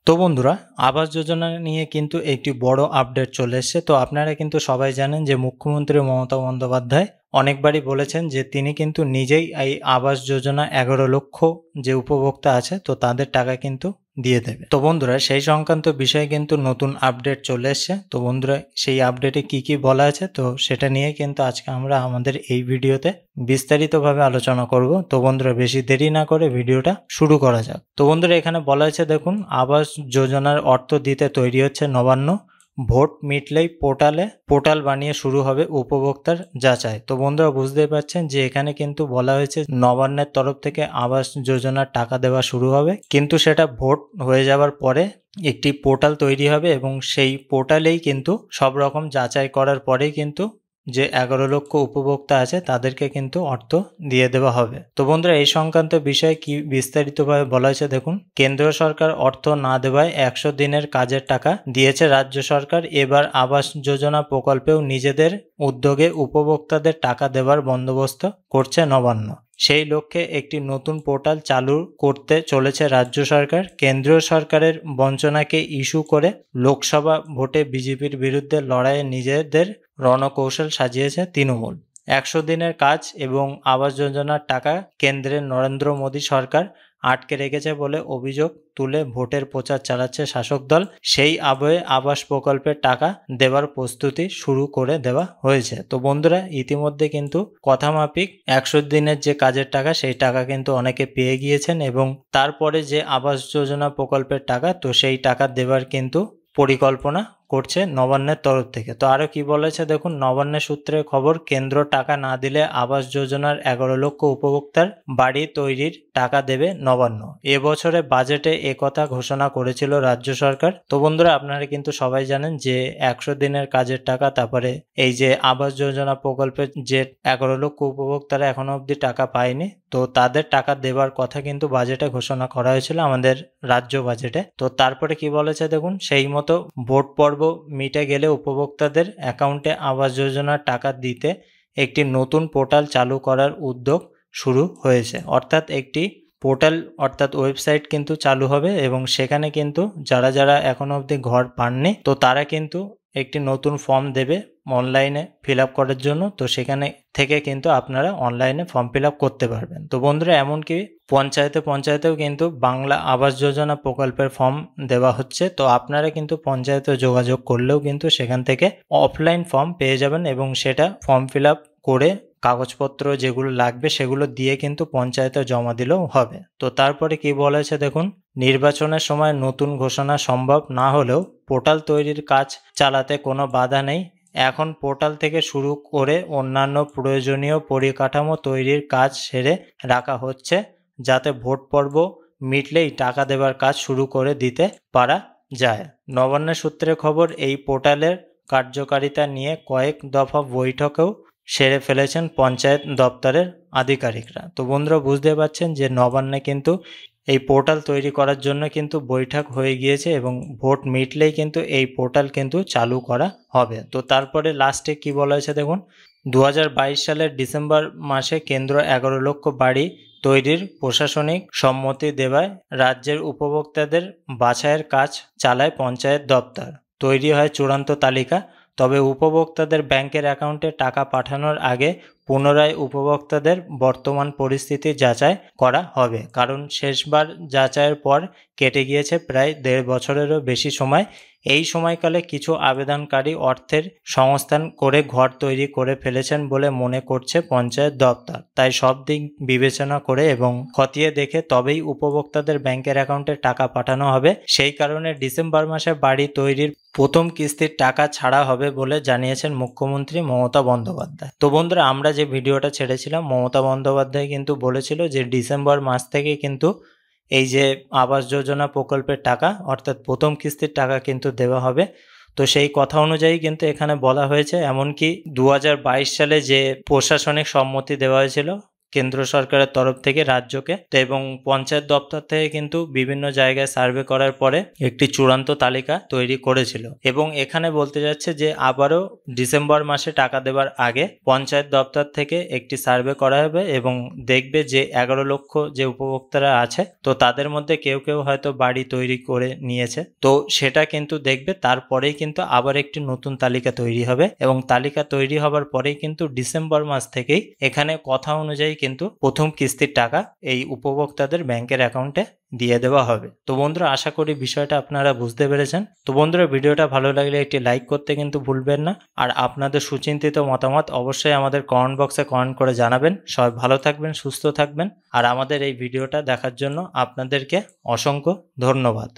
তো বন্ধুরা, আবাস যোজনা নিয়ে কিন্তু একটি বড় আপডেট চলে এসেছে। তো আপনারা কিন্তু সবাই জানেন যে মুখ্যমন্ত্রী মমতা বন্দ্যোপাধ্যায় অনেকবারই বলেছেন যে তিনি কিন্তু নিজেই এই আবাস যোজনা 11 লক্ষ যে উপভোক্তা আছে তো তাদের টাকা কিন্তু দিয়ে দেবে। তো বন্ধুরা, সেই সংক্রান্ত বিষয়ে কিন্তু নতুন আপডেট চলে এসছে। তো বন্ধুরা, সেই আপডেটে কি কি বলা আছে তো সেটা নিয়ে কিন্তু আজকে আমরা আমাদের এই ভিডিওতে বিস্তারিতভাবে আলোচনা করব। তো বন্ধুরা, বেশি দেরি না করে ভিডিওটা শুরু করা যাক। তো বন্ধুরা, এখানে বলা হয়েছে দেখুন, আবাস যোজনার অর্থ দিতে তৈরি হচ্ছে নবান্ন। ভোট মিটলেই পোর্টাল বানিয়ে শুরু হবে উপভোক্তার যাচাই। তো বন্ধুরা, বুঝতেই পারছেন যে এখানে কিন্তু বলা হয়েছে নবান্নের তরফ থেকে আবাস যোজনার টাকা দেওয়া শুরু হবে, কিন্তু সেটা ভোট হয়ে যাওয়ার পরে একটি পোর্টাল তৈরি হবে এবং সেই পোর্টালেই কিন্তু সব রকম যাচাই করার পরেই কিন্তু যে 11 লক্ষ উপভোক্তা আছে তাদেরকে কিন্তু অর্থ দিয়ে দেওয়া হবে। তো বন্ধুরা, এই সংক্রান্ত বিষয়ে কি বিস্তারিতভাবে বলা হয়েছে দেখুন। কেন্দ্র সরকার অর্থ না দেওয়ায় 100 দিনের কাজের টাকা দিয়েছে রাজ্য সরকার। এবার আবাস যোজনা প্রকল্পেও নিজেদের উদ্যোগে উপভোক্তাদের টাকা দেওয়ার বন্দোবস্ত করছে নবান্ন। সেই লক্ষ্যে একটি নতুন পোর্টাল চালু করতে চলেছে রাজ্য সরকার। কেন্দ্রীয় সরকারের বঞ্চনাকে ইস্যু করে লোকসভা ভোটে বিজেপির বিরুদ্ধে লড়াইয়ে নিজেদের রণকৌশল সাজিয়েছে তৃণমূল। 100 দিনের কাজ এবং আবাস যোজনার টাকা কেন্দ্রের নরেন্দ্র মোদী সরকার আটকে রেখেছে বলে অভিযোগ তুলে ভোটের প্রচার চালাচ্ছে শাসক দল। সেই আবহে আবাস প্রকল্পের টাকা দেওয়ার প্রস্তুতি শুরু করে দেওয়া হয়েছে। তো বন্ধুরা, ইতিমধ্যে কিন্তু কথামাফিক 100 দিনের যে কাজের টাকা সেই টাকা কিন্তু অনেকে পেয়ে গিয়েছেন এবং তারপরে যে আবাস যোজনা প্রকল্পের টাকা তো সেই টাকা দেওয়ার কিন্তু পরিকল্পনা করছে নবান্নের তরফ থেকে। তো আরও কি বলেছে দেখুন, নবান্নের সূত্রে খবর, কেন্দ্র টাকা না দিলে আবাস যোজনার 11 লক্ষ উপভোক্তার বাড়ি তৈরির টাকা দেবে নবান্ন। এবছরে বাজেটে একথা ঘোষণা করেছিল রাজ্য সরকার। তো বন্ধুরা, আপনারা কিন্তু সবাই জানেন যে 100 দিনের কাজের টাকা, তারপরে এই যে আবাস যোজনা প্রকল্পের যে 11 লক্ষ উপভোক্তারা এখনো অবধি টাকা পায়নি, তো তাদের টাকা দেওয়ার কথা কিন্তু বাজেটে ঘোষণা করা হয়েছিল আমাদের রাজ্য বাজেটে। তো তারপরে কি বলেছে দেখুন, সেই মতো ভোট পর্ব মিটে গেলে উপভোক্তাদের অ্যাকাউন্টে আবাস যোজনার টাকা দিতে একটি নতুন পোর্টাল চালু করার উদ্যোগ শুরু হয়েছে। অর্থাৎ একটি পোর্টাল অর্থাৎ ওয়েবসাইট কিন্তু চালু হবে এবং সেখানে কিন্তু যারা এখনো অবধি ঘর পাননি তো তারা কিন্তু একটি নতুন ফর্ম দেবে অনলাইনে ফিল আপ করার জন্য। তো সেখানে থেকে কিন্তু আপনারা অনলাইনে ফর্ম ফিল আপ করতে পারবেন। তো বন্ধুরা, এমনকি পঞ্চায়েতেও কিন্তু বাংলা আবাস যোজনা প্রকল্পের ফর্ম দেওয়া হচ্ছে। তো আপনারা কিন্তু পঞ্চায়েতে যোগাযোগ করলেও কিন্তু সেখান থেকে অফলাইন ফর্ম পেয়ে যাবেন এবং সেটা ফর্ম ফিল আপ করে কাগজপত্র যেগুলো লাগবে সেগুলো দিয়ে কিন্তু পঞ্চায়েতে জমা দিলেও হবে। তো তারপরে কি বলেছে দেখুন, নির্বাচনের সময় নতুন ঘোষণা সম্ভব না হলেও পোর্টাল তৈরির কাজ চালাতে কোনো বাধা নেই। এখন পোর্টাল থেকে শুরু করে অন্যান্য প্রয়োজনীয় পরিকাঠামো তৈরির কাজ সেরে রাখা হচ্ছে, যাতে ভোট পর্ব মিটলেই টাকা দেওয়ার কাজ শুরু করে দিতে পারা যায়। নবান্নের সূত্রে খবর, এই পোর্টালের কার্যকারিতা নিয়ে কয়েক দফা বৈঠকেও সেরে ফেলেছেন পঞ্চায়েত দপ্তরের আধিকারিকরা। তো বন্ধুরা, বুঝতে পারছেন যে নবান্নে কিন্তু এই পোর্টাল তৈরি করার জন্য কিন্তু বৈঠক হয়ে গিয়েছে এবং ভোট মিটলেই কিন্তু এই পোর্টাল কিন্তু চালু করা হবে। তো তারপরে লাস্টে কি বলা হয়েছে দেখুন, 2022 সালের ডিসেম্বর মাসে কেন্দ্র 11 লক্ষ বাড়ি তৈরির প্রশাসনিক সম্মতি দেওয়ায় রাজ্যের উপভোক্তাদের বাছাইয়ের কাজ চালায় পঞ্চায়েত দপ্তর। তৈরি হয় চূড়ান্ত তালিকা। তবে উপভোক্তাদের ব্যাংকের অ্যাকাউন্টে টাকা পাঠানোর আগে পুনরায় উপভোক্তাদের বর্তমান পরিস্থিতি যাচাই করা হবে, কারণ শেষবার যাচাইয়ের পর কেটে গিয়েছে প্রায় 1.5 বছরেরও বেশি সময়। এই সময়কালে কিছু আবেদনকারী অর্থের সংস্থান করে ঘর তৈরি করে ফেলেছেন বলে মনে করছে পঞ্চায়েত দপ্তর। তাই সব দিক বিবেচনা করে এবং খতিয়ে দেখে তবেই উপভোক্তাদের ব্যাংকের অ্যাকাউন্টে টাকা পাঠানো হবে। সেই কারণে ডিসেম্বর মাসে বাড়ি তৈরির প্রথম কিস্তির টাকা ছাড়া হবে বলে জানিয়েছেন মুখ্যমন্ত্রী মমতা বন্দ্যোপাধ্যায়। তো বন্ধুরা, আমরা যে ভিডিওটা ছেড়েছিলাম, মমতা বন্দ্যোপাধ্যায় কিন্তু বলেছিল যে ডিসেম্বর মাস থেকে কিন্তু এই যে আবাস যোজনা প্রকল্পের টাকা অর্থাৎ প্রথম কিস্তির টাকা কিন্তু দেওয়া হবে। তো সেই কথা অনুযায়ী কিন্তু এখানে বলা হয়েছে, এমনকি 2022 সালে যে প্রশাসনিক সম্মতি দেওয়া হয়েছিল কেন্দ্র সরকারের তরফ থেকে রাজ্যকে, তো এবং পঞ্চায়েত দপ্তর থেকে কিন্তু বিভিন্ন জায়গায় সার্ভে করার পরে একটি চূড়ান্ত তালিকা তৈরি করেছিল। এবং এখানে বলতে যাচ্ছে যে আবারও ডিসেম্বর মাসে টাকা দেওয়ার আগে পঞ্চায়েত দপ্তর থেকে একটি সার্ভে করা হবে এবং দেখবে যে 11 লক্ষ যে উপভোক্তারা আছে, তো তাদের মধ্যে কেউ কেউ হয়তো বাড়ি তৈরি করে নিয়েছে, তো সেটা কিন্তু দেখবে। তারপরেই কিন্তু আবার একটি নতুন তালিকা তৈরি হবে এবং তালিকা তৈরি হবার পরেই কিন্তু ডিসেম্বর মাস থেকেই এখানে কথা অনুযায়ী কিন্তু প্রথম কিস্তির টাকা এই উপভোক্তাদের ব্যাংকের অ্যাকাউন্টে দিয়ে দেওয়া হবে। তো বন্ধুরা, আশা করি বিষয়টা আপনারা বুঝতে পেরেছেন। তো বন্ধুরা, ভিডিওটা ভালো লাগলে একটি লাইক করতে কিন্তু ভুলবেন না। আর আপনাদের সুচিন্তিত মতামত অবশ্যই আমাদের কমেন্ট বক্সে কমেন্ট করে জানাবেন। সবাই ভালো থাকবেন, সুস্থ থাকবেন। আর আমাদের এই ভিডিওটা দেখার জন্য আপনাদেরকে অসংখ্য ধন্যবাদ।